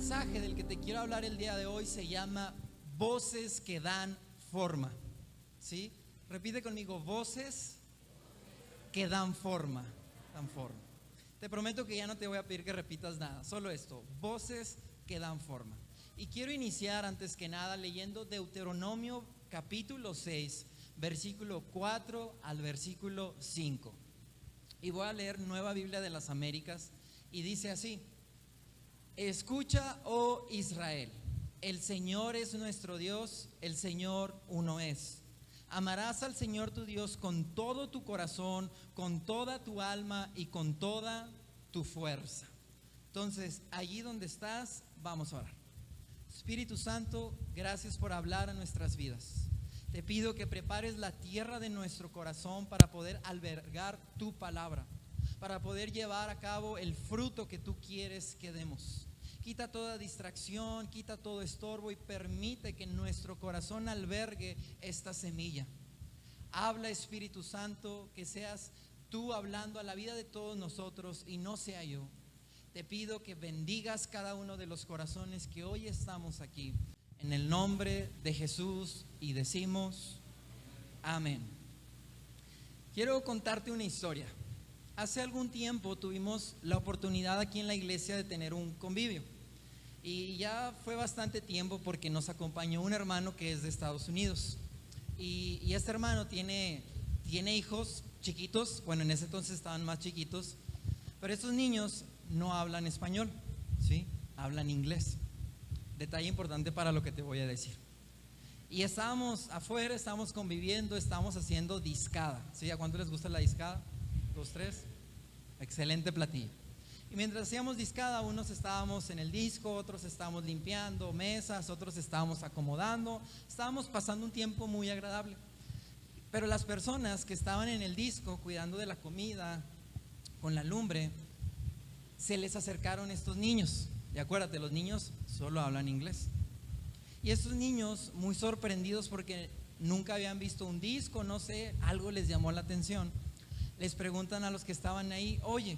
mensaje del que te quiero hablar el día de hoy se llama Voces que dan forma. ¿Sí? Repite conmigo, voces que dan forma. Dan forma. Te prometo que ya no te voy a pedir que repitas nada, solo esto, voces que dan forma. Y quiero iniciar antes que nada leyendo Deuteronomio capítulo 6, versículo 4 al versículo 5. Y voy a leer Nueva Biblia de las Américas y dice así: Escucha, oh Israel, el Señor es nuestro Dios, el Señor uno es. Amarás al Señor tu Dios con todo tu corazón, con toda tu alma y con toda tu fuerza. Entonces, allí donde estás, vamos a orar. Espíritu Santo, gracias por hablar a nuestras vidas. Te pido que prepares la tierra de nuestro corazón para poder albergar tu palabra, para poder llevar a cabo el fruto que tú quieres que demos. Quita toda distracción, quita todo estorbo y permite que nuestro corazón albergue esta semilla. Habla, Espíritu Santo, que seas tú hablando a la vida de todos nosotros y no sea yo. Te pido que bendigas cada uno de los corazones que hoy estamos aquí. En el nombre de Jesús y decimos amén. Quiero contarte una historia. Hace algún tiempo tuvimos la oportunidad aquí en la iglesia de tener un convivio. Y ya fue bastante tiempo porque nos acompañó un hermano que es de Estados Unidos. Y este hermano tiene hijos chiquitos, bueno, en ese entonces estaban más chiquitos, pero estos niños no hablan español, ¿sí? Hablan inglés. Detalle importante para lo que te voy a decir. Y estábamos afuera, estábamos conviviendo, estábamos haciendo discada, ¿sí? ¿A cuánto les gusta la discada? 2, 3. Excelente platillo. Y mientras hacíamos discada, unos estábamos en el disco, otros estábamos limpiando mesas, otros estábamos acomodando, estábamos pasando un tiempo muy agradable. Pero las personas que estaban en el disco cuidando de la comida, con la lumbre, se les acercaron estos niños. Y acuérdate, los niños solo hablan inglés. Y estos niños, muy sorprendidos porque nunca habían visto un disco, no sé, algo les llamó la atención, les preguntan a los que estaban ahí: oye,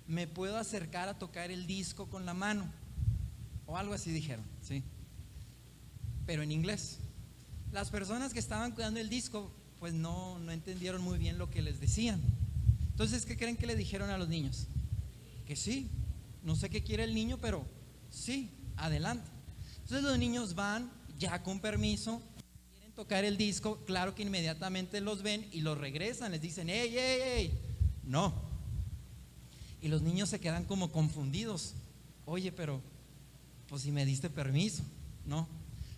¿me puedo acercar a tocar el disco con la mano? O algo así dijeron, ¿sí? Pero en inglés. Las personas que estaban cuidando el disco pues no entendieron muy bien lo que les decían. Entonces, ¿qué creen que le dijeron a los niños? Que sí, no sé qué quiere el niño, pero sí, adelante. Entonces los niños van ya con permiso, quieren tocar el disco, claro que inmediatamente los ven y los regresan, les dicen: ¡ey, ey, ey! No. Y los niños se quedan como confundidos. Oye, pero pues si me diste permiso, ¿no?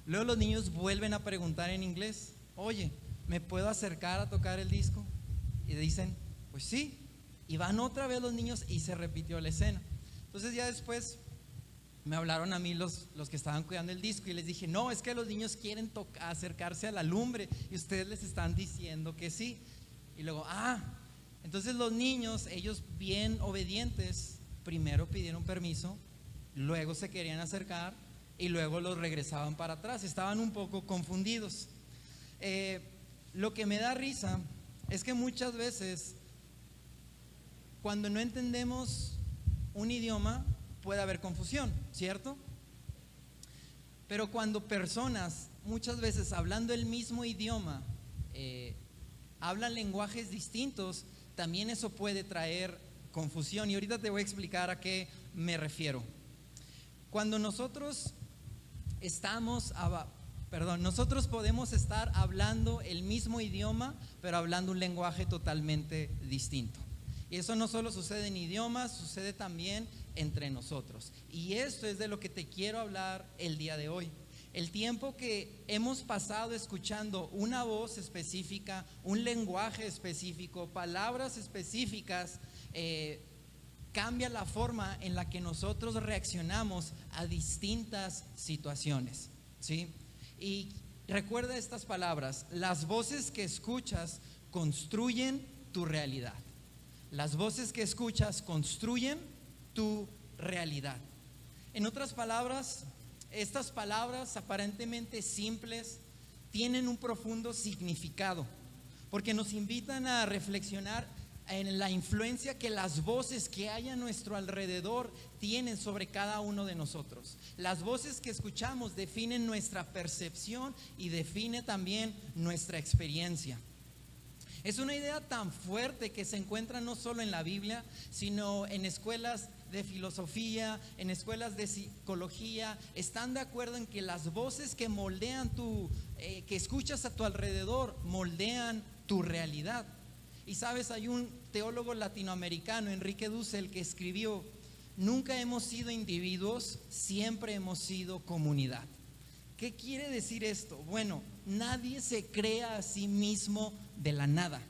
Luego los niños vuelven a preguntar en inglés: oye, ¿me puedo acercar a tocar el disco? Y dicen: pues sí. Y van otra vez los niños y se repitió la escena. Entonces ya después me hablaron a mí los que estaban cuidando el disco y les dije: no, es que los niños quieren acercarse a la lumbre y ustedes les están diciendo que sí. Y luego, entonces los niños, ellos bien obedientes, primero pidieron permiso, luego se querían acercar y luego los regresaban para atrás. Estaban un poco confundidos. Lo que me da risa es que muchas veces, cuando no entendemos un idioma, puede haber confusión, ¿cierto? Pero cuando personas, muchas veces hablando el mismo idioma, hablan lenguajes distintos, también eso puede traer confusión. Y ahorita te voy a explicar a qué me refiero. Cuando nosotros nosotros podemos estar hablando el mismo idioma, pero hablando un lenguaje totalmente distinto. Y eso no solo sucede en idiomas, sucede también entre nosotros. Y esto es de lo que te quiero hablar el día de hoy. El tiempo que hemos pasado escuchando una voz específica, un lenguaje específico, palabras específicas, cambia la forma en la que nosotros reaccionamos a distintas situaciones, ¿sí? Y recuerda estas palabras: las voces que escuchas construyen tu realidad. Las voces que escuchas construyen tu realidad. En otras palabras, estas palabras aparentemente simples tienen un profundo significado, porque nos invitan a reflexionar en la influencia que las voces que hay a nuestro alrededor tienen sobre cada uno de nosotros. Las voces que escuchamos definen nuestra percepción y define también nuestra experiencia. Es una idea tan fuerte que se encuentra no solo en la Biblia, sino en escuelas de filosofía, en escuelas de psicología. Están de acuerdo en que las voces que moldean que escuchas a tu alrededor, moldean tu realidad. Y sabes, hay un teólogo latinoamericano, Enrique Dussel, que escribió: nunca hemos sido individuos, siempre hemos sido comunidad. ¿Qué quiere decir esto? Bueno, nadie se crea a sí mismo de la nada.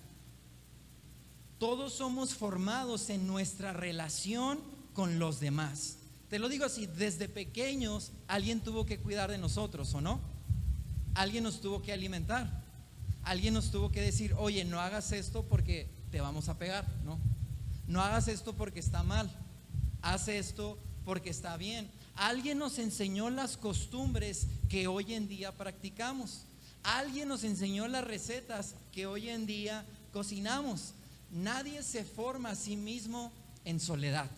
Todos somos formados en nuestra relación con los demás. Te lo digo así, desde pequeños alguien tuvo que cuidar de nosotros, ¿o no? Alguien nos tuvo que alimentar. Alguien nos tuvo que decir: oye, no hagas esto porque te vamos a pegar, ¿no? No hagas esto porque está mal. Haz esto porque está bien. Alguien nos enseñó las costumbres que hoy en día practicamos. Alguien nos enseñó las recetas que hoy en día cocinamos. Nadie se forma a sí mismo en soledad.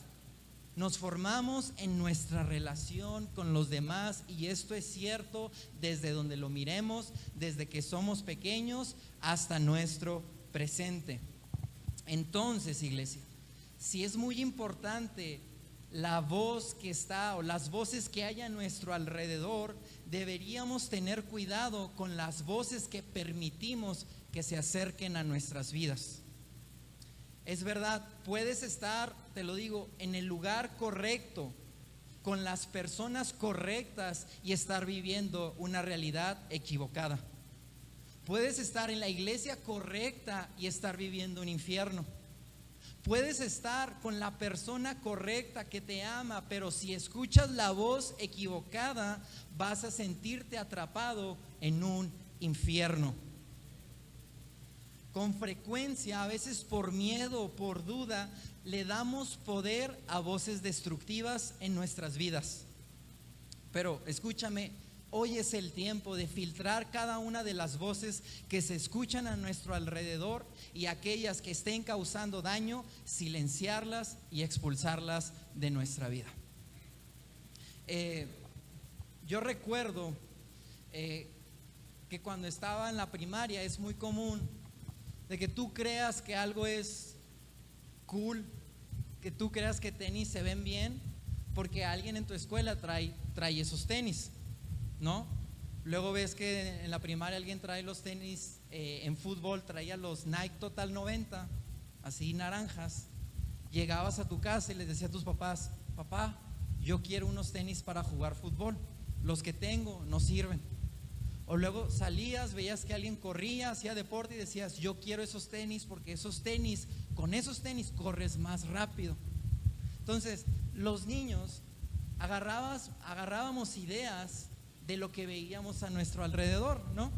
Nos formamos en nuestra relación con los demás, y esto es cierto desde donde lo miremos, desde que somos pequeños hasta nuestro presente. Entonces, iglesia, sí es muy importante la voz que está, o las voces que hay a nuestro alrededor. Deberíamos tener cuidado con las voces que permitimos que se acerquen a nuestras vidas. Es verdad, puedes estar, te lo digo, en el lugar correcto, con las personas correctas, y estar viviendo una realidad equivocada. Puedes estar en la iglesia correcta y estar viviendo un infierno. Puedes estar con la persona correcta que te ama, pero si escuchas la voz equivocada, vas a sentirte atrapado en un infierno. Con frecuencia, a veces por miedo o por duda, le damos poder a voces destructivas en nuestras vidas. Pero escúchame, hoy es el tiempo de filtrar cada una de las voces que se escuchan a nuestro alrededor, y aquellas que estén causando daño, silenciarlas y expulsarlas de nuestra vida. Yo recuerdo que cuando estaba en la primaria es muy común de que tú creas que algo es cool, que tú creas que tenis se ven bien porque alguien en tu escuela trae esos tenis, ¿no? Luego ves que en la primaria alguien trae los tenis, en fútbol traía los Nike Total 90, así naranjas. Llegabas a tu casa y les decías a tus papás: papá, yo quiero unos tenis para jugar fútbol, los que tengo no sirven. O luego salías, veías que alguien corría, hacía deporte, y decías: yo quiero esos tenis porque con esos tenis corres más rápido. Entonces, los niños agarrábamos ideas de lo que veíamos a nuestro alrededor, ¿no?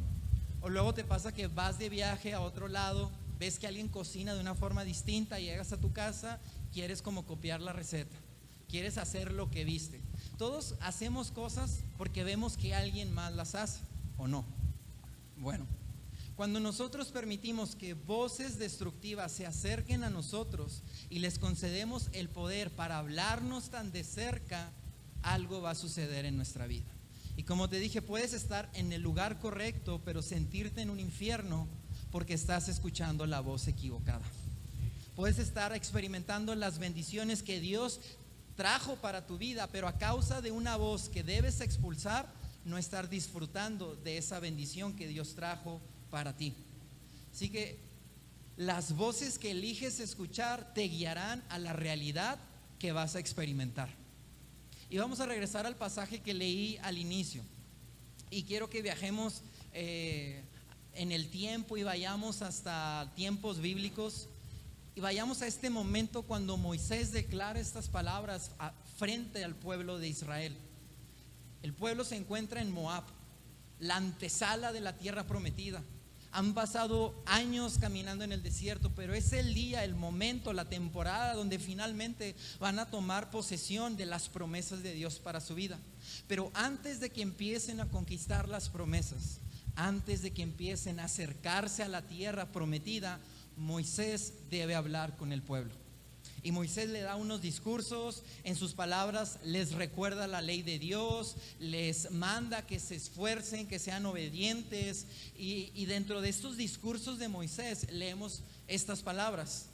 O luego te pasa que vas de viaje a otro lado, ves que alguien cocina de una forma distinta, y llegas a tu casa, quieres como copiar la receta, quieres hacer lo que viste. Todos hacemos cosas porque vemos que alguien más las hace, ¿o no? Bueno, cuando nosotros permitimos que voces destructivas se acerquen a nosotros y les concedemos el poder para hablarnos tan de cerca, algo va a suceder en nuestra vida. Y como te dije, puedes estar en el lugar correcto, pero sentirte en un infierno porque estás escuchando la voz equivocada. Puedes estar experimentando las bendiciones que Dios trajo para tu vida, pero a causa de una voz que debes expulsar, no estar disfrutando de esa bendición que Dios trajo para ti. Así que las voces que eliges escuchar te guiarán a la realidad que vas a experimentar. Y vamos a regresar al pasaje que leí al inicio, y quiero que viajemos en el tiempo y vayamos hasta tiempos bíblicos, y vayamos a este momento cuando Moisés declara estas palabras frente al pueblo de Israel. El pueblo se encuentra en Moab, la antesala de la tierra prometida. Han pasado años caminando en el desierto, pero es el día, el momento, la temporada donde finalmente van a tomar posesión de las promesas de Dios para su vida. Pero antes de que empiecen a conquistar las promesas, antes de que empiecen a acercarse a la tierra prometida, Moisés debe hablar con el pueblo. Y Moisés le da unos discursos, en sus palabras les recuerda la ley de Dios, les manda que se esfuercen, que sean obedientes. Y dentro de estos discursos de Moisés leemos estas palabras: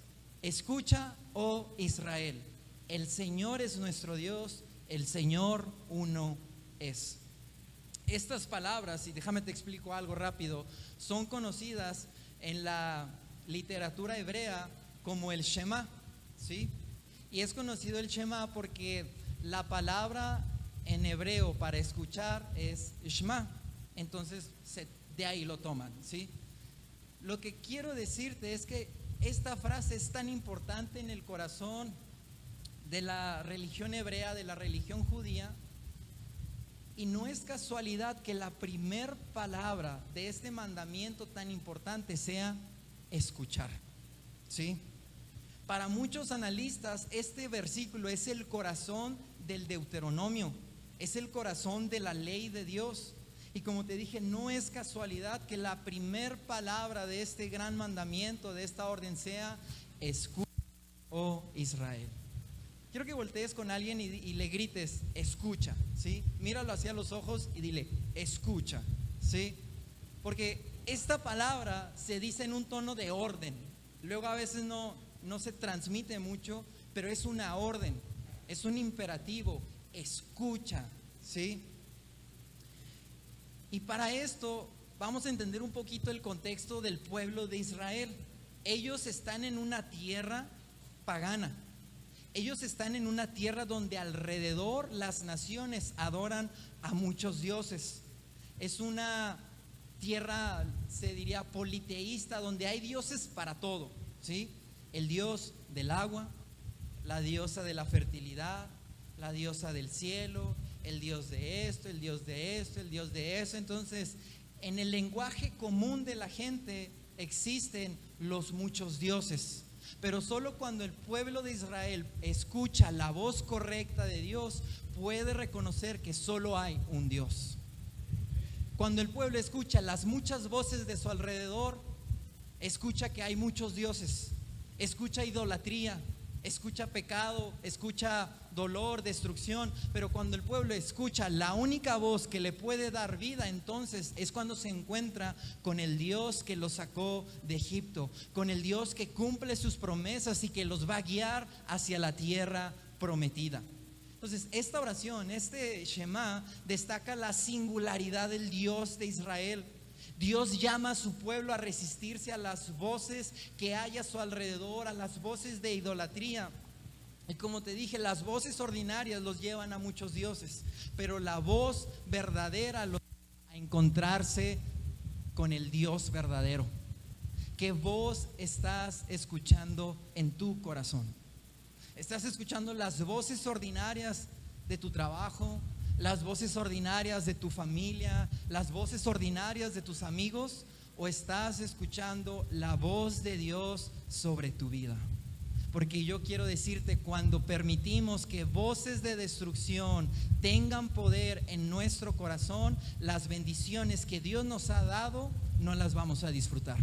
escucha, oh Israel, el Señor es nuestro Dios, el Señor uno es. Estas palabras, y déjame te explico algo rápido, son conocidas en la literatura hebrea como el Shema, ¿sí? Y es conocido el Shema porque la palabra en hebreo para escuchar es Shema. Entonces de ahí lo toman, ¿sí? Lo que quiero decirte es que esta frase es tan importante en el corazón de la religión hebrea, de la religión judía. Y no es casualidad que la primer palabra de este mandamiento tan importante sea escuchar, ¿sí? Para muchos analistas, este versículo es el corazón del Deuteronomio, es el corazón de la ley de Dios. Y como te dije, no es casualidad que la primer palabra de este gran mandamiento, de esta orden, sea escucha, oh Israel. Quiero que voltees con alguien y le grites, escucha, ¿sí? Míralo hacia los ojos y dile, escucha, ¿sí? Porque esta palabra se dice en un tono de orden. Luego a veces no se transmite mucho, pero es una orden, es un imperativo, escucha, ¿sí? Y para esto vamos a entender un poquito el contexto del pueblo de Israel. Ellos están en una tierra pagana. Ellos están en una tierra donde alrededor las naciones adoran a muchos dioses. Es una tierra, se diría, politeísta, donde hay dioses para todo, ¿sí? El dios del agua, la diosa de la fertilidad, la diosa del cielo, el dios de esto, el dios de esto, el dios de eso. Entonces, en el lenguaje común de la gente existen los muchos dioses. Pero solo cuando el pueblo de Israel escucha la voz correcta de Dios, puede reconocer que solo hay un Dios. Cuando el pueblo escucha las muchas voces de su alrededor, escucha que hay muchos dioses, escucha idolatría, escucha pecado, escucha dolor, destrucción. Pero cuando el pueblo escucha la única voz que le puede dar vida, entonces es cuando se encuentra con el Dios que los sacó de Egipto, con el Dios que cumple sus promesas y que los va a guiar hacia la tierra prometida. Entonces, esta oración, este Shema, destaca la singularidad del Dios de Israel. Dios llama a su pueblo a resistirse a las voces que hay a su alrededor, a las voces de idolatría. Y como te dije, las voces ordinarias los llevan a muchos dioses, pero la voz verdadera los lleva a encontrarse con el Dios verdadero. ¿Qué voz estás escuchando en tu corazón? ¿Estás escuchando las voces ordinarias de tu trabajo, las voces ordinarias de tu familia, las voces ordinarias de tus amigos? ¿O estás escuchando la voz de Dios sobre tu vida? Porque yo quiero decirte, cuando permitimos que voces de destrucción tengan poder en nuestro corazón, las bendiciones que Dios nos ha dado no las vamos a disfrutar.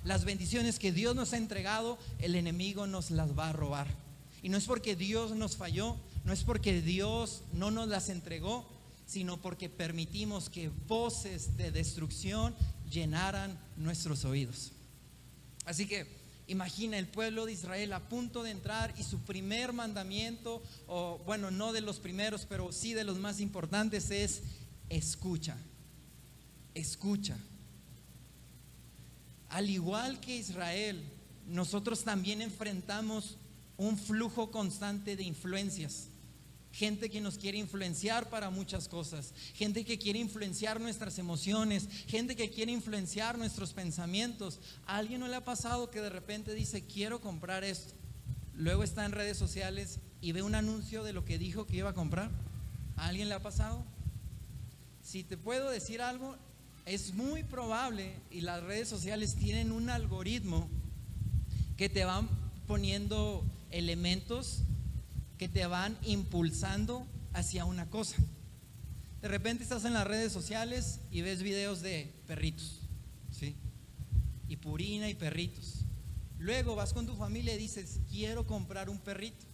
Las bendiciones que Dios nos ha entregado, el enemigo nos las va a robar. Y no es porque Dios nos falló, no es porque Dios no nos las entregó, sino porque permitimos que voces de destrucción llenaran nuestros oídos. Así que imagina el pueblo de Israel a punto de entrar, y su primer mandamiento, o bueno, no de los primeros, pero sí de los más importantes, es escucha. Escucha. Al igual que Israel, nosotros también enfrentamos un flujo constante de influencias. Gente que nos quiere influenciar para muchas cosas, gente que quiere influenciar nuestras emociones, gente que quiere influenciar nuestros pensamientos. ¿A alguien no le ha pasado que de repente dice, quiero comprar esto? Luego está en redes sociales y ve un anuncio de lo que dijo que iba a comprar. ¿A alguien le ha pasado? Si te puedo decir algo, es muy probable, y las redes sociales tienen un algoritmo que te van poniendo elementos que te van impulsando hacia una cosa. De repente estás en las redes sociales y ves videos de perritos, ¿sí? Y purina y perritos. Luego vas con tu familia y dices, quiero comprar un perrito.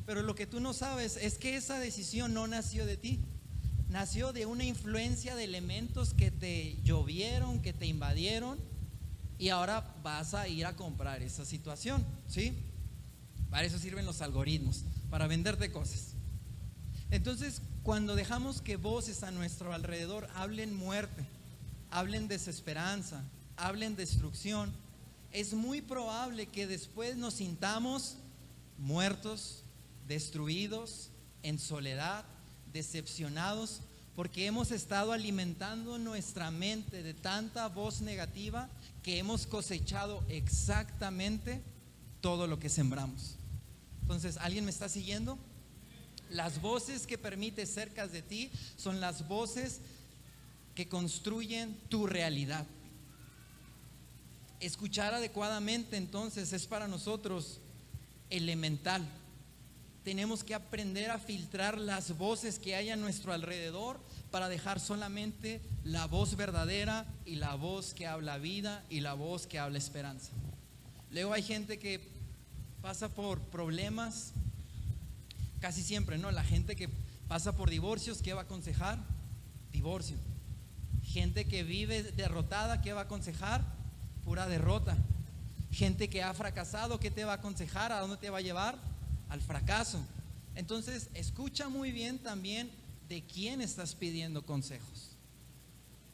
Pero lo que tú no sabes es que esa decisión no nació de ti. Nació de una influencia de elementos que te llovieron, que te invadieron, y ahora vas a ir a comprar esa situación, ¿sí? Para eso sirven los algoritmos, para venderte cosas. Entonces, cuando dejamos que voces a nuestro alrededor hablen muerte, hablen desesperanza, hablen destrucción, es muy probable que después nos sintamos muertos, destruidos, en soledad, decepcionados, porque hemos estado alimentando nuestra mente de tanta voz negativa que hemos cosechado exactamente todo lo que sembramos. Entonces, ¿alguien me está siguiendo? Las voces que permites cerca de ti son las voces que construyen tu realidad. Escuchar adecuadamente, entonces, es para nosotros elemental. Tenemos que aprender a filtrar las voces que hay a nuestro alrededor para dejar solamente la voz verdadera y la voz que habla vida y la voz que habla esperanza. Luego hay gente que pasa por problemas, casi siempre, ¿no? La gente que pasa por divorcios, ¿qué va a aconsejar? Divorcio. Gente que vive derrotada, ¿qué va a aconsejar? Pura derrota. Gente que ha fracasado, ¿qué te va a aconsejar? ¿A dónde te va a llevar? Al fracaso. Entonces, escucha muy bien también de quién estás pidiendo consejos.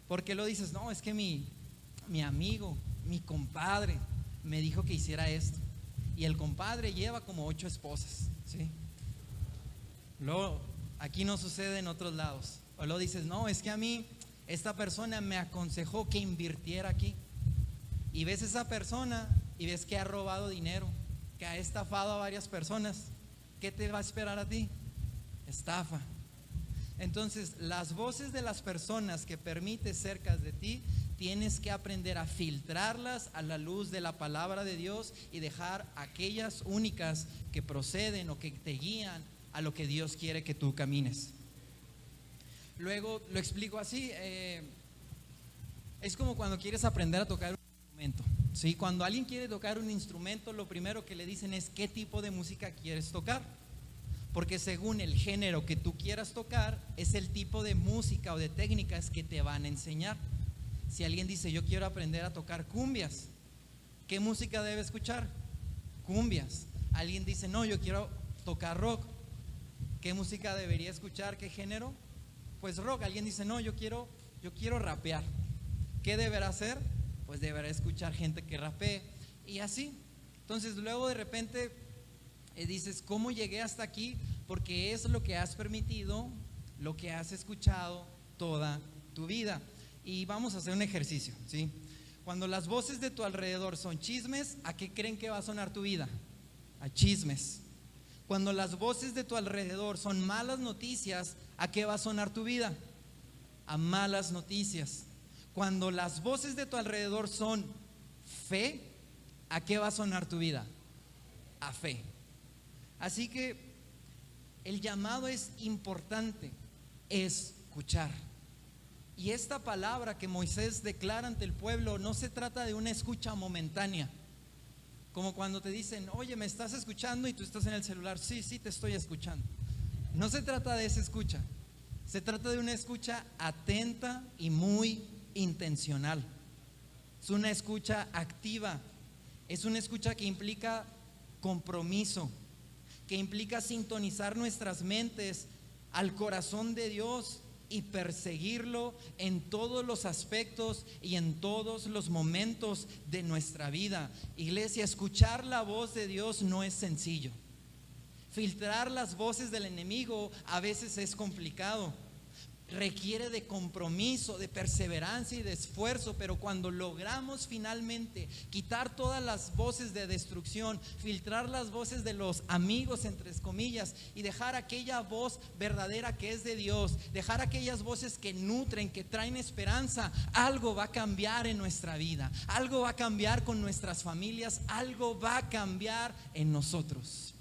Porque lo dices, no, es que mi amigo, mi compadre me dijo que hiciera esto. Y el compadre lleva como 8 esposas, ¿sí? Luego, aquí no sucede en otros lados. O lo dices, no, es que a mí esta persona me aconsejó que invirtiera aquí. Y ves esa persona y ves que ha robado dinero, que ha estafado a varias personas. ¿Qué te va a esperar a ti? Estafa. Entonces, las voces de las personas que permites cerca de ti, tienes que aprender a filtrarlas a la luz de la palabra de Dios y dejar aquellas únicas que proceden o que te guían a lo que Dios quiere que tú camines. Luego lo explico así, es como cuando quieres aprender a tocar un instrumento, ¿sí? Cuando alguien quiere tocar un instrumento, lo primero que le dicen es qué tipo de música quieres tocar, porque según el género que tú quieras tocar, es el tipo de música o de técnicas que te van a enseñar. Si alguien dice, yo quiero aprender a tocar cumbias, ¿qué música debe escuchar? Cumbias. Alguien dice, no, yo quiero tocar rock, ¿qué música debería escuchar? ¿Qué género? Pues rock. Alguien dice, no, yo quiero rapear, ¿qué deberá hacer? Pues deberá escuchar gente que rapee. Y así. Entonces luego de repente dices, ¿cómo llegué hasta aquí? Porque es lo que has permitido, lo que has escuchado toda tu vida. Y vamos a hacer un ejercicio, ¿sí? Cuando las voces de tu alrededor son chismes, ¿a qué creen que va a sonar tu vida? A chismes. Cuando las voces de tu alrededor son malas noticias, ¿a qué va a sonar tu vida? A malas noticias. Cuando las voces de tu alrededor son fe, ¿a qué va a sonar tu vida? A fe. Así que el llamado es importante, escuchar. Y esta palabra que Moisés declara ante el pueblo no se trata de una escucha momentánea, como cuando te dicen, oye, ¿me estás escuchando? Y tú estás en el celular, sí, te estoy escuchando. No se trata de esa escucha, se trata de una escucha atenta y muy intencional. Es una escucha activa, es una escucha que implica compromiso, que implica sintonizar nuestras mentes al corazón de Dios y perseguirlo en todos los aspectos y en todos los momentos de nuestra vida. Iglesia, escuchar la voz de Dios no es sencillo. Filtrar las voces del enemigo a veces es complicado. Requiere de compromiso, de perseverancia y de esfuerzo, pero cuando logramos finalmente quitar todas las voces de destrucción, filtrar las voces de los amigos, entre comillas, y dejar aquella voz verdadera que es de Dios, dejar aquellas voces que nutren, que traen esperanza, algo va a cambiar en nuestra vida, algo va a cambiar con nuestras familias, algo va a cambiar en nosotros.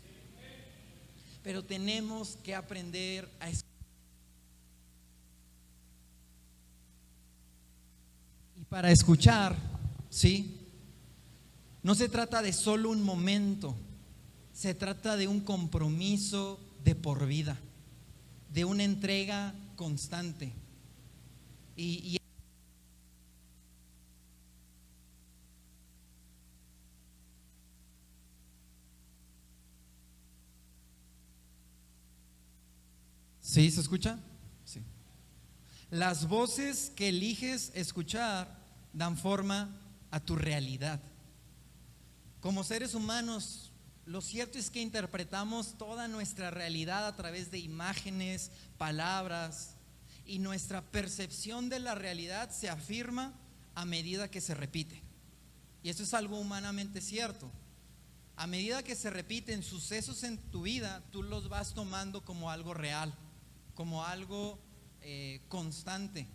Pero tenemos que aprender a escuchar. Para escuchar, ¿sí? No se trata de solo un momento, se trata de un compromiso de por vida, de una entrega constante. Y ¿sí se escucha? Sí. Las voces que eliges escuchar dan forma a tu realidad. Como seres humanos, lo cierto es que interpretamos toda nuestra realidad a través de imágenes, palabras, y nuestra percepción de la realidad se afirma a medida que se repite. Y eso es algo humanamente cierto. A medida que se repiten sucesos en tu vida, tú los vas tomando como algo real, como algo constante.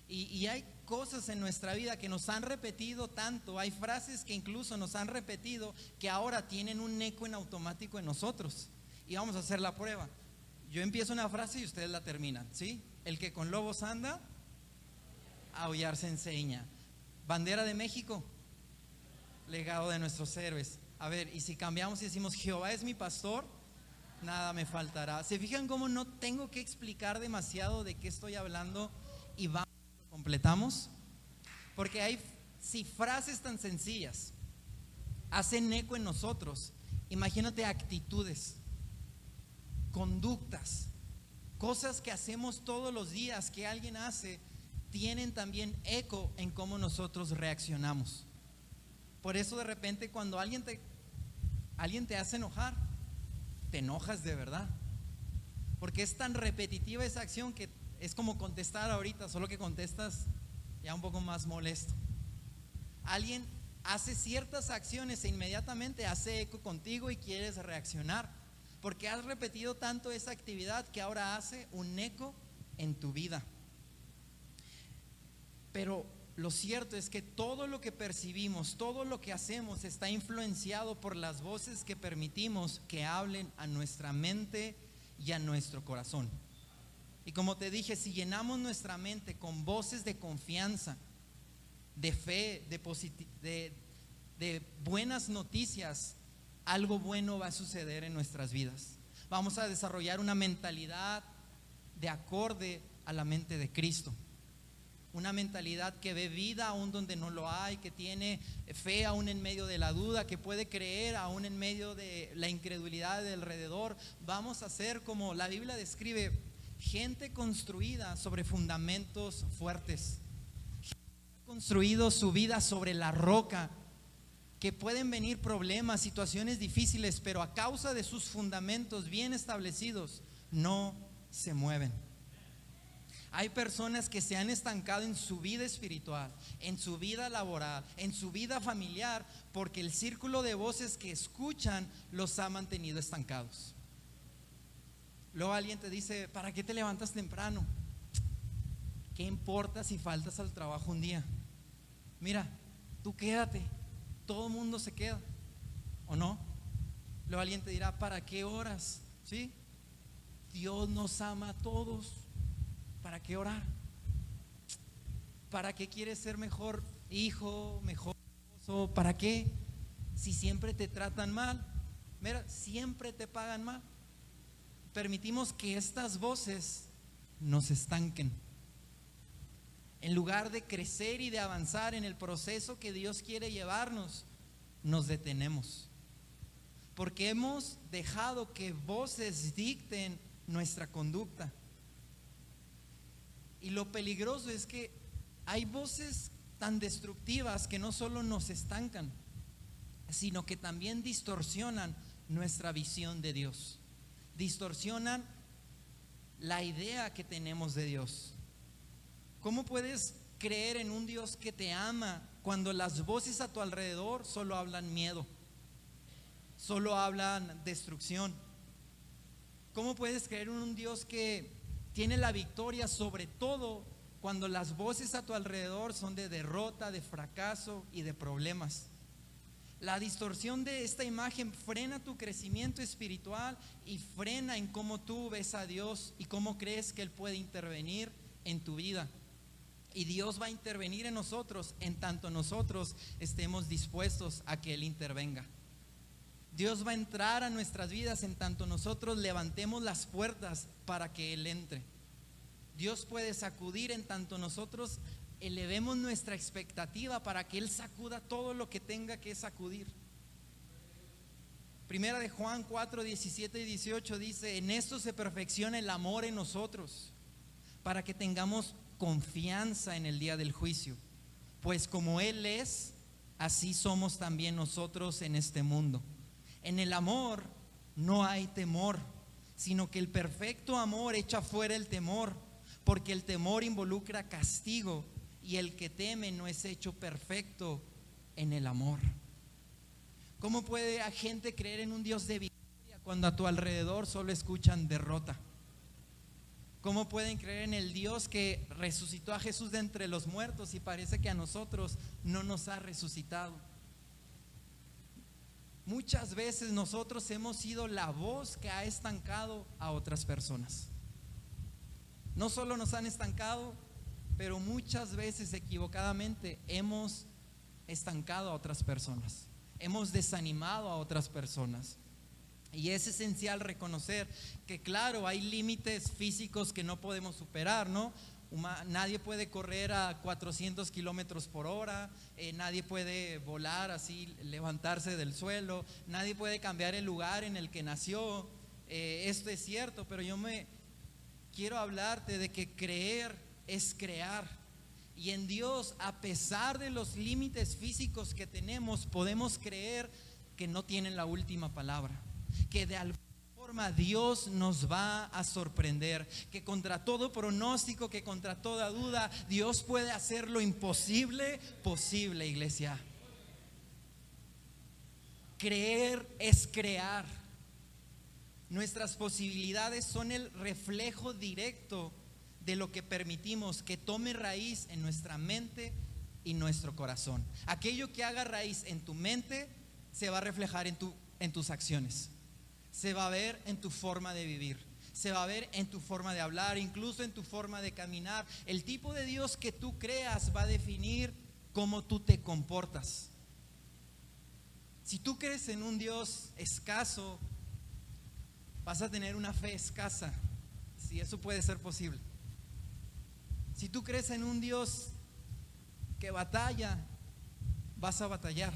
Y hay cosas en nuestra vida que nos han repetido tanto, hay frases que incluso nos han repetido que ahora tienen un eco en automático en nosotros. Y vamos a hacer la prueba. Yo empiezo una frase y ustedes la terminan, ¿sí? El que con lobos anda, a aullar se enseña. Bandera de México, legado de nuestros héroes. A ver, y si cambiamos y decimos Jehová es mi pastor, nada me faltará. ¿Se fijan cómo no tengo que explicar demasiado de qué estoy hablando y vamos, lo completamos? Porque hay, si frases tan sencillas hacen eco en nosotros, imagínate actitudes, conductas, cosas que hacemos todos los días, que alguien hace, tienen también eco en cómo nosotros reaccionamos. Por eso de repente cuando alguien te hace enojar, te enojas de verdad, porque es tan repetitiva esa acción que es como contestar ahorita, solo que contestas ya un poco más molesto. Alguien hace ciertas acciones e inmediatamente hace eco contigo y quieres reaccionar, porque has repetido tanto esa actividad que ahora hace un eco en tu vida. Pero lo cierto es que todo lo que percibimos, todo lo que hacemos está influenciado por las voces que permitimos que hablen a nuestra mente y a nuestro corazón. Y como te dije, si llenamos nuestra mente con voces de confianza, de fe, de buenas noticias, algo bueno va a suceder en nuestras vidas. Vamos a desarrollar una mentalidad de acorde a la mente de Cristo. Una mentalidad que ve vida aún donde no lo hay, que tiene fe aún en medio de la duda, que puede creer aún en medio de la incredulidad de alrededor. Vamos a ser, como la Biblia describe, gente construida sobre fundamentos fuertes, construido su vida sobre la roca, que pueden venir problemas, situaciones difíciles, pero a causa de sus fundamentos bien establecidos, no se mueven. Hay personas que se han estancado en su vida espiritual, en su vida laboral, en su vida familiar, porque el círculo de voces que escuchan los ha mantenido estancados. Luego alguien te dice, ¿para qué te levantas temprano? ¿Qué importa si faltas al trabajo un día? Mira, tú quédate, todo el mundo se queda, ¿o no? Luego alguien te dirá, ¿para qué oras? ¿Sí? Dios nos ama a todos. ¿Para qué orar? ¿Para qué quieres ser mejor hijo, mejor esposo? ¿Para qué? Si siempre te tratan mal, mira, siempre te pagan mal. Permitimos que estas voces nos estanquen. En lugar de crecer y de avanzar en el proceso que Dios quiere llevarnos, nos detenemos. Porque hemos dejado que voces dicten nuestra conducta. Y lo peligroso es que hay voces tan destructivas que no solo nos estancan, sino que también distorsionan nuestra visión de Dios, distorsionan la idea que tenemos de Dios. ¿Cómo puedes creer en un Dios que te ama cuando las voces a tu alrededor solo hablan miedo, solo hablan destrucción? ¿Cómo puedes creer en un Dios que tiene la victoria sobre todo cuando las voces a tu alrededor son de derrota, de fracaso y de problemas? La distorsión de esta imagen frena tu crecimiento espiritual y frena en cómo tú ves a Dios y cómo crees que Él puede intervenir en tu vida. Y Dios va a intervenir en nosotros en tanto nosotros estemos dispuestos a que Él intervenga. Dios va a entrar a nuestras vidas en tanto nosotros levantemos las puertas para que Él entre. Dios puede sacudir en tanto nosotros elevemos nuestra expectativa para que Él sacuda todo lo que tenga que sacudir. Primera de Juan 4, 17 y 18 dice: en esto se perfecciona el amor en nosotros, para que tengamos confianza en el día del juicio. Pues como Él es, así somos también nosotros en este mundo. En el amor no hay temor, sino que el perfecto amor echa fuera el temor, porque el temor involucra castigo, y el que teme no es hecho perfecto en el amor. ¿Cómo puede la gente creer en un Dios de victoria cuando a tu alrededor solo escuchan derrota? ¿Cómo pueden creer en el Dios que resucitó a Jesús de entre los muertos y parece que a nosotros no nos ha resucitado? Muchas veces nosotros hemos sido la voz que ha estancado a otras personas. No solo nos han estancado, pero muchas veces equivocadamente hemos estancado a otras personas. Hemos desanimado a otras personas. Y es esencial reconocer que, claro, hay límites físicos que no podemos superar, ¿no? Nadie puede correr a 400 kilómetros por hora, nadie puede volar así, levantarse del suelo, nadie puede cambiar el lugar en el que nació. Esto es cierto, pero yo me quiero hablarte de que creer es crear. Y en Dios, a pesar de los límites físicos que tenemos, podemos creer que no tienen la última palabra, que de alguna forma Dios nos va a sorprender, que contra todo pronóstico, que contra toda duda, Dios puede hacer lo imposible posible, iglesia. Creer es crear. Nuestras posibilidades son el reflejo directo de lo que permitimos que tome raíz en nuestra mente y nuestro corazón. Aquello que haga raíz en tu mente se va a reflejar en tus acciones, se va a ver en tu forma de vivir, se va a ver en tu forma de hablar, incluso en tu forma de caminar. El tipo de Dios que tú creas va a definir cómo tú te comportas. Si tú crees en un Dios escaso, vas a tener una fe escasa, si eso puede ser posible. Si tú crees en un Dios que batalla, vas a batallar.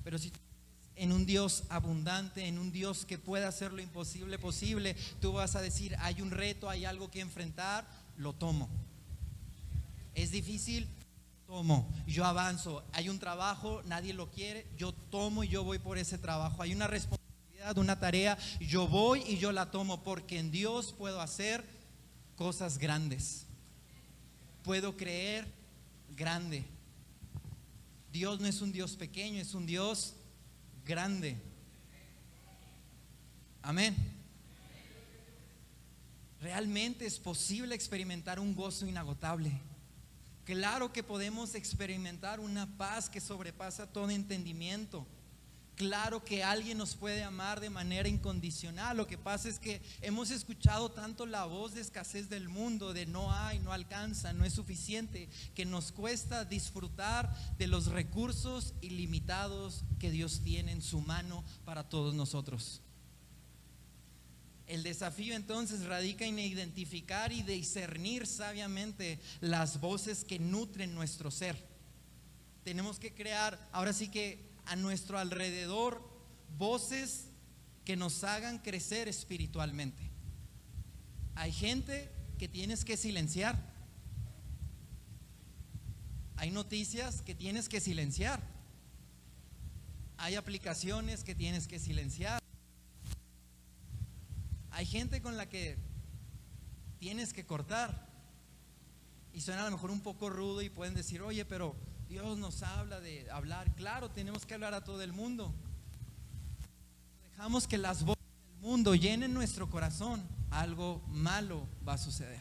Pero si tú crees en un Dios abundante, en un Dios que puede hacer lo imposible posible, tú vas a decir: hay un reto, hay algo que enfrentar, lo tomo. Es difícil, tomo, yo avanzo. Hay un trabajo, nadie lo quiere, yo tomo y yo voy por ese trabajo. Hay una responsabilidad, una tarea, yo voy y yo la tomo, porque en Dios puedo hacer cosas grandes. Puedo creer grande. Dios no es un Dios pequeño, es un Dios grande. Amén. Realmente es posible experimentar un gozo inagotable. Claro que podemos experimentar una paz que sobrepasa todo entendimiento. Claro que alguien nos puede amar de manera incondicional. Lo que pasa es que hemos escuchado tanto la voz de escasez del mundo, de no hay, no alcanza, no es suficiente, que nos cuesta disfrutar de los recursos ilimitados que Dios tiene en su mano para todos nosotros. El desafío entonces radica en identificar y discernir sabiamente las voces que nutren nuestro ser. Tenemos que crear, ahora sí que a nuestro alrededor, voces que nos hagan crecer espiritualmente. Hay gente que tienes que silenciar. Hay noticias que tienes que silenciar. Hay aplicaciones que tienes que silenciar. Hay gente con la que tienes que cortar. Y suena a lo mejor un poco rudo y pueden decir: oye, pero Dios nos habla de hablar. Claro, tenemos que hablar a todo el mundo. Dejamos que las voces del mundo llenen nuestro corazón, algo malo va a suceder.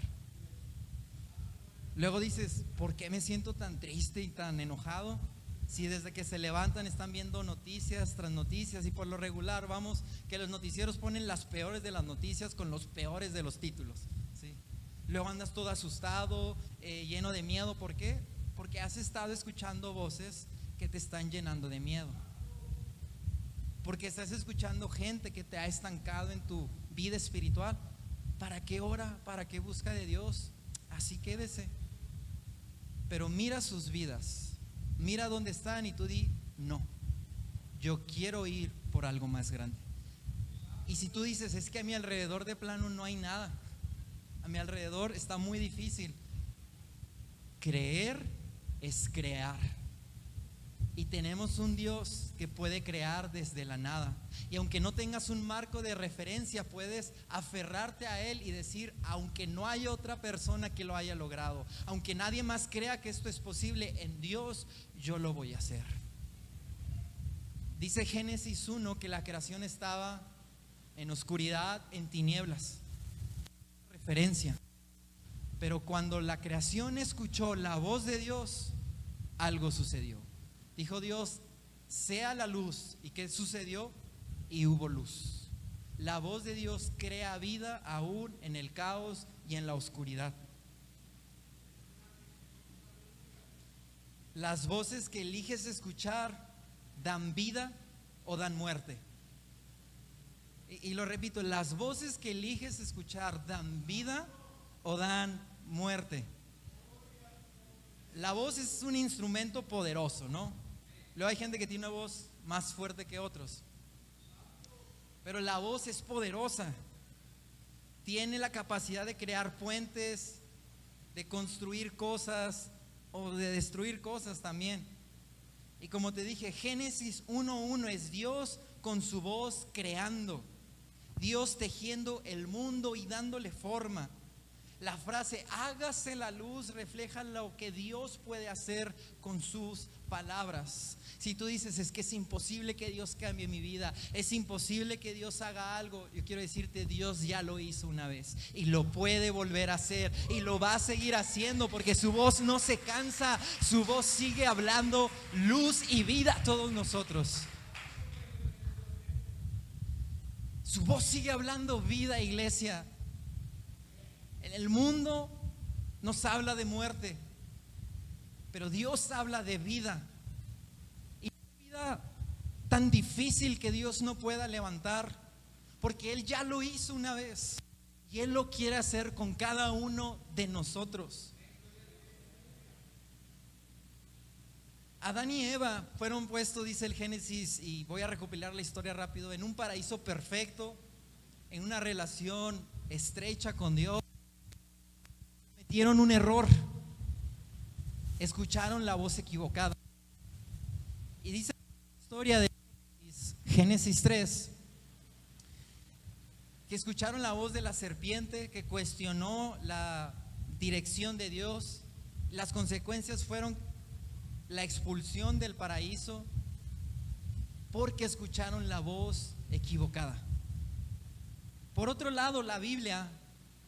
Luego dices: ¿por qué me siento tan triste y tan enojado? Si desde que se levantan están viendo noticias tras noticias, y por lo regular vamos que los noticieros ponen las peores de las noticias con los peores de los títulos, ¿sí? luego andas todo asustado, lleno de miedo. ¿Por qué? Porque has estado escuchando voces que te están llenando de miedo. Porque estás escuchando gente que te ha estancado en tu vida espiritual. ¿Para qué ora? ¿Para qué busca de Dios? Así quédese. Pero mira sus vidas, mira dónde están y tú di: no, yo quiero ir por algo más grande. Y si tú dices: es que a mi alrededor de plano no hay nada, a mi alrededor está muy difícil. Creer es crear. Y tenemos un Dios que puede crear desde la nada. Y aunque no tengas un marco de referencia, puedes aferrarte a Él y decir: aunque no haya otra persona que lo haya logrado, aunque nadie más crea que esto es posible, en Dios yo lo voy a hacer. Dice Génesis 1 que la creación estaba en oscuridad, en tinieblas. Referencia. Pero cuando la creación escuchó la voz de Dios, algo sucedió. Dijo Dios: sea la luz. ¿Y qué sucedió? Y hubo luz. La voz de Dios crea vida aún en el caos y en la oscuridad. Las voces que eliges escuchar dan vida o dan muerte. Y lo repito, las voces que eliges escuchar dan vida o dan muerte. La voz es un instrumento poderoso, ¿no? Luego hay gente que tiene una voz más fuerte que otros, pero la voz es poderosa. Tiene la capacidad de crear puentes, de construir cosas o de destruir cosas también. Y como te dije, Génesis 1:1 es Dios con su voz creando, Dios tejiendo el mundo y dándole forma. La frase hágase la luz refleja lo que Dios puede hacer con sus palabras. Si tú dices: es que es imposible que Dios cambie mi vida, es imposible que Dios haga algo, yo quiero decirte: Dios ya lo hizo una vez y lo puede volver a hacer y lo va a seguir haciendo, porque su voz no se cansa, su voz sigue hablando luz y vida a todos nosotros. Su voz sigue hablando vida, iglesia. En el mundo nos habla de muerte, pero Dios habla de vida. Y vida tan difícil que Dios no pueda levantar, porque Él ya lo hizo una vez y Él lo quiere hacer con cada uno de nosotros. Adán y Eva fueron puestos, dice el Génesis, y voy a recopilar la historia rápido, en un paraíso perfecto, en una relación estrecha con Dios. Cometieron un error, escucharon la voz equivocada. Y dice la historia de Génesis 3 que escucharon la voz de la serpiente que cuestionó la dirección de Dios. Las consecuencias fueron la expulsión del paraíso porque escucharon la voz equivocada. Por otro lado, la Biblia,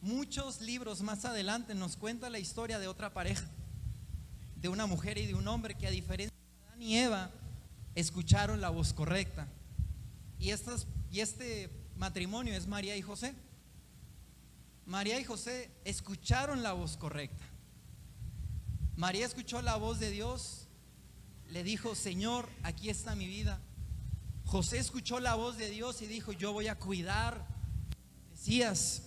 muchos libros más adelante, nos cuenta la historia de otra pareja, de una mujer y de un hombre que, a diferencia de Adán y Eva, escucharon la voz correcta. Y este matrimonio es María y José. María y José escucharon la voz correcta. María escuchó la voz de Dios, le dijo: Señor, aquí está mi vida. José escuchó la voz de Dios y dijo: yo voy a cuidar Mesías.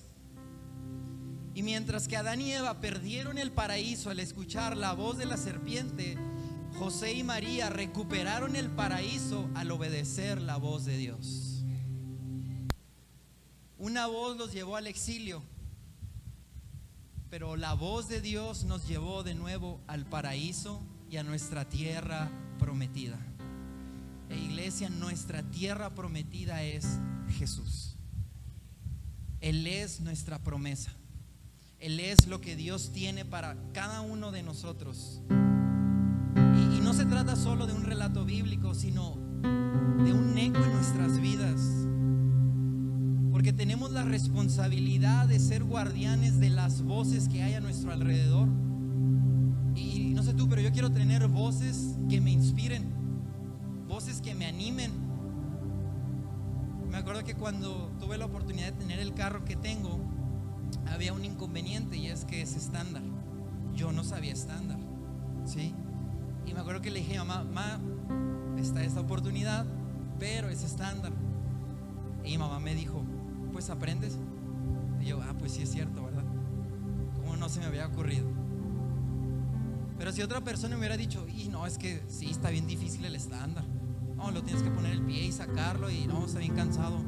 Y mientras que Adán y Eva perdieron el paraíso al escuchar la voz de la serpiente, José y María recuperaron el paraíso al obedecer la voz de Dios. Una voz los llevó al exilio, pero la voz de Dios nos llevó de nuevo al paraíso y a nuestra tierra prometida. Iglesia, nuestra tierra prometida es Jesús. Él es nuestra promesa. Él es lo que Dios tiene para cada uno de nosotros. Y no se trata solo de un relato bíblico, sino de un eco en nuestras vidas. Porque tenemos la responsabilidad de ser guardianes de las voces que hay a nuestro alrededor. Y no sé tú, pero yo quiero tener voces que me inspiren, voces que me animen. Me acuerdo que cuando tuve la oportunidad de tener el carro que tengo, había un inconveniente, y es que es estándar. Yo no sabía estándar, ¿sí? Y me acuerdo que le dije a mamá, está esta oportunidad, pero es estándar. Y mi mamá me dijo, pues aprendes. Y yo, pues sí es cierto, ¿verdad? ¿Cómo no se me había ocurrido? Pero si otra persona me hubiera dicho, y no, es que sí, está bien difícil el estándar. No, lo tienes que poner el pie y sacarlo, y no, está bien cansado.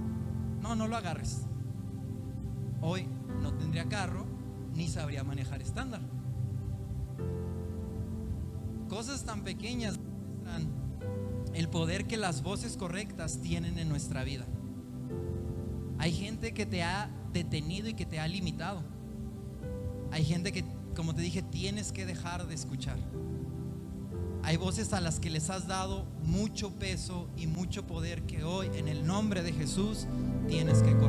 No, no lo agarres. Hoy no tendría carro, ni sabría manejar estándar. Cosas tan pequeñas muestran el poder que las voces correctas tienen en nuestra vida. Hay gente que te ha detenido y que te ha limitado. Hay gente que, como te dije, tienes que dejar de escuchar. Hay voces a las que les has dado mucho peso y mucho poder, que hoy, en el nombre de Jesús, tienes que cortar.